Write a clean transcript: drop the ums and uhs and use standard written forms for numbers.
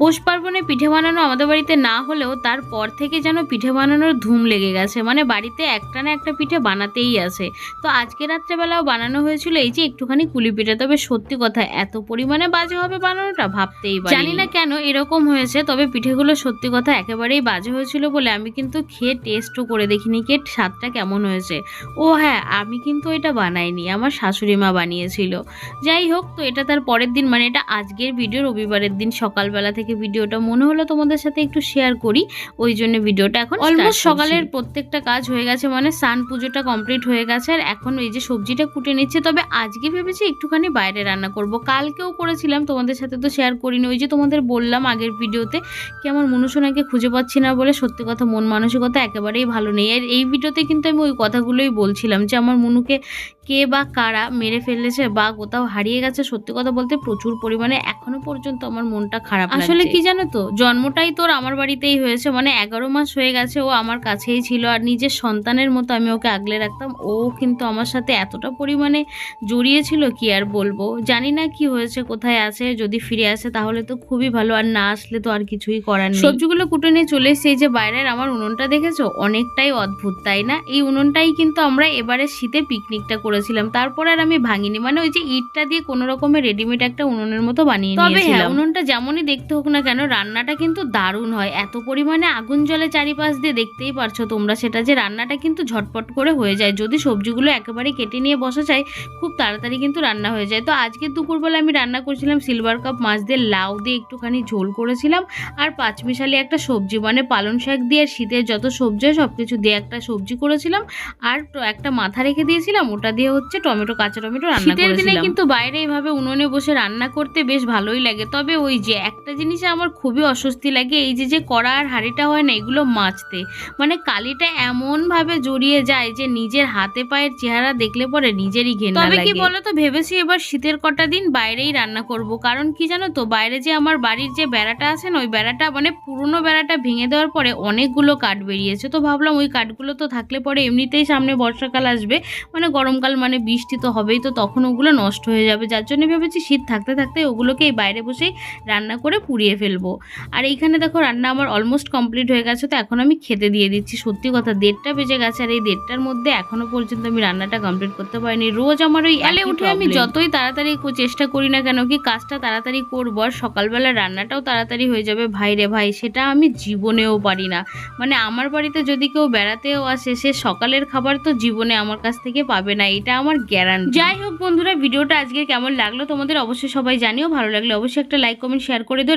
পৌষ পার্বণে পিঠে বানানো আমাদের বাড়িতে না হলেও তারপর থেকে যেন পিঠে বানানোর ধুম লেগে গেছে। মানে বাড়িতে একটা না একটা পিঠে বানাতেই আসে। তো আজকে রাত্রেবেলাও বানানো হয়েছিল এই যে একটুখানি কুলি পিঠে। তবে সত্যি কথা এত পরিমাণে বাজে হবে বানানোটা ভাবতেই পারিনি। জানি না কেন এরকম হয়েছে, তবে পিঠেগুলো সত্যি কথা একেবারেই বাজে হয়েছিল বলে আমি কিন্তু খেয়ে টেস্টও করে দেখিনি কে স্বাদটা কেমন হয়েছে। ও হ্যাঁ, আমি কিন্তু এটা বানাইনি, আমার শাশুড়ি মা বানিয়েছিল। যাই হোক, তো এটা তার পরের দিন, মানে এটা আজকের ভিডিও রবিবারের দিন সকালবেলা থেকে ভিডিওটা মনে হলো তোমাদের সাথে একটু শেয়ার করি, ওই জন্য ভিডিওটা এখন অলমোস্ট সকালের প্রত্যেকটা কাজ হয়ে গেছে, মানে স্নান পুজোটা কমপ্লিট হয়ে গেছে। আর এখন এই যে সবজিটা কুটে নিচ্ছে। তবে আজকে ভেবেছি একটুখানি বাইরে রান্না করব। কালকেও করেছিলাম, তোমাদের সাথে তো শেয়ার করিনি। ওই যে তোমাদের বললাম আগের ভিডিওতে কি আমার মনুসোনাকে খুঁজে পাচ্ছি না বলে, সত্যি কথা মন মানসিকতা একেবারেই ভালো নেই। আর এই ভিডিওতে কিন্তু আমি ওই কথাগুলোই বলছিলাম যে আমার মনুকে কে বা কারা মেরে ফেলেছে বা কোথাও হারিয়ে গেছে। সত্যি কথা বলতে প্রচুর পরিমাণে এখনো পর্যন্ত আমার মনটা খারাপ লাগছে। আসলে কি জানো তো, জন্মটাই তোর আমার বাড়িতেই হয়েছে, মানে 11 মাস হয়ে গেছে ও আমার কাছেই ছিল। আর নিজের সন্তানের মতো আমি ওকে আগলে রাখতাম। ও কিন্তু আমার সাথে এতটা পরিমাণে জড়িয়েছিল কি আর বলবো। জানি না কি হয়েছে, কোথায় আছে, যদি ফিরে আসে তাহলে তো খুবই ভালো, আর না আসলে তো আর কিছুই করার নেই। সবজিগুলো কুটে নিয়ে চলে এসেছে। এই যে বাইরের আমার উনুনটা দেখেছো, অনেকটাই অদ্ভুত তাই না? এই উনুনটাই কিন্তু আমরা এবারে শীতে পিকনিকটা করেছিলাম, তারপর আর আমি ভাঙিনি। মানে ওই যে ইটটা দিয়ে কোনো রকমের রেডিমেড একটা উনুনের মতো বানিয়ে নিয়েছিলাম। তবে হ্যাঁ, উনুনটা যেমনই দেখতে হোক না কেন রান্নাটা কিন্তু দারুণ হয়। এত পরিমাণে আগুন জ্বলে চারিপাশ দিয়ে, দেখতেই পারছো তোমরা সেটা, যে রান্নাটা কিন্তু ঝটপট করে হয়ে যায়। যদি সবজিগুলো একেবারে কেটে নিয়ে বসা যায় খুব তাড়াতাড়ি কিন্তু রান্না হয়ে যায়। তো আজকে দুপুরবেলা আমি রান্না করেছিলাম সিলভার কাপ মাছ দিয়ে, লাউ দিয়ে একটুখানি ঝোল করেছিলাম, আর পাঁচমিশালি একটা সবজি, মানে পালং শাক দিয়ে শীতের যত সবজি হয় সব কিছু দিয়ে একটা সবজি করেছিলাম। আর একটা মাথা রেখে দিয়েছিলাম, ওটা দিয়ে হচ্ছে টমেটো, কাঁচা টমেটো রান্না করেছিলাম। শীতের দিনে কিন্তু বাইরে এইভাবে উনুনে বসে রান্না করতে বেশ ভালোই লাগে। তবে ওই যে একটা জিনিসে আমার খুবই অস্বস্তি লাগে, এই যে কড়া আর হাঁড়িটা হয় না এগুলো মাজতে, মানে কালিটা এমন ভাবে জড়িয়ে যায় যে নিজের হাতে পায়ের চেহারা দেখলে পরে নিজেরই ঘেন্না লাগে। তবে কি বলো তো, ভেবেছি এবার শীতের কটা দিন বাইরেই রান্না করব। কারণ কি জানো তো, বাইরে যে আমার বাড়ির যে বেড়াটা আছে না, ওই বেড়াটা মানে পুরনো বেড়াটা ভেঙে দেওয়ার পরে অনেকগুলো কাঠ বেরিয়েছে। তো ভাবলাম ওই কাঠগুলো তো থাকলে পরে এমনিতেই সামনে বর্ষাকাল আসবে, মানে গরমকাল, মানে বৃষ্টি তো হবেই, তো তখন ওগুলো নষ্ট হয়ে যাবে। যার জন্য ভেবেছি শীত থাকতে থাকতে ওগুলোকে এই বাইরে বসেই রান্না করে পুড়িয়ে ফেলবো। আর এইখানে দেখো রান্না আমার অলমোস্ট কমপ্লিট হয়ে গেছে। তো এখন আমি খেতে দিয়ে দিচ্ছি। সত্যি কথা 1:30 বেজে গেছে, আর এই 1:30টার মধ্যে এখনো পর্যন্ত আমি রান্নাটা কমপ্লিট করতে পারিনি। রোজ আমার ওই এলে উঠে আমি যতই তাড়াতাড়ি চেষ্টা করি না কেন কি কাজটা তাড়াতাড়ি করবো আর সকালবেলা রান্নাটাও তাড়াতাড়ি হয়ে যাবে, ভাই রে ভাই, সেটা আমি জীবনেও পারি না। মানে আমার বাড়িতে যদি কেউ বেড়াতেও আসে, সে সকালের খাবার তো জীবনে আমার কাছ থেকে পাবে না, এটা আমার গ্যারান্টি। যাই হোক বন্ধুরা, ভিডিওটা আজকে কেমন লাগলো তোমাদের অবশ্যই সবাই জানিও। ভালো লাগলে অবশ্যই একটা লাইক কমেন্ট শেয়ার করে দিও।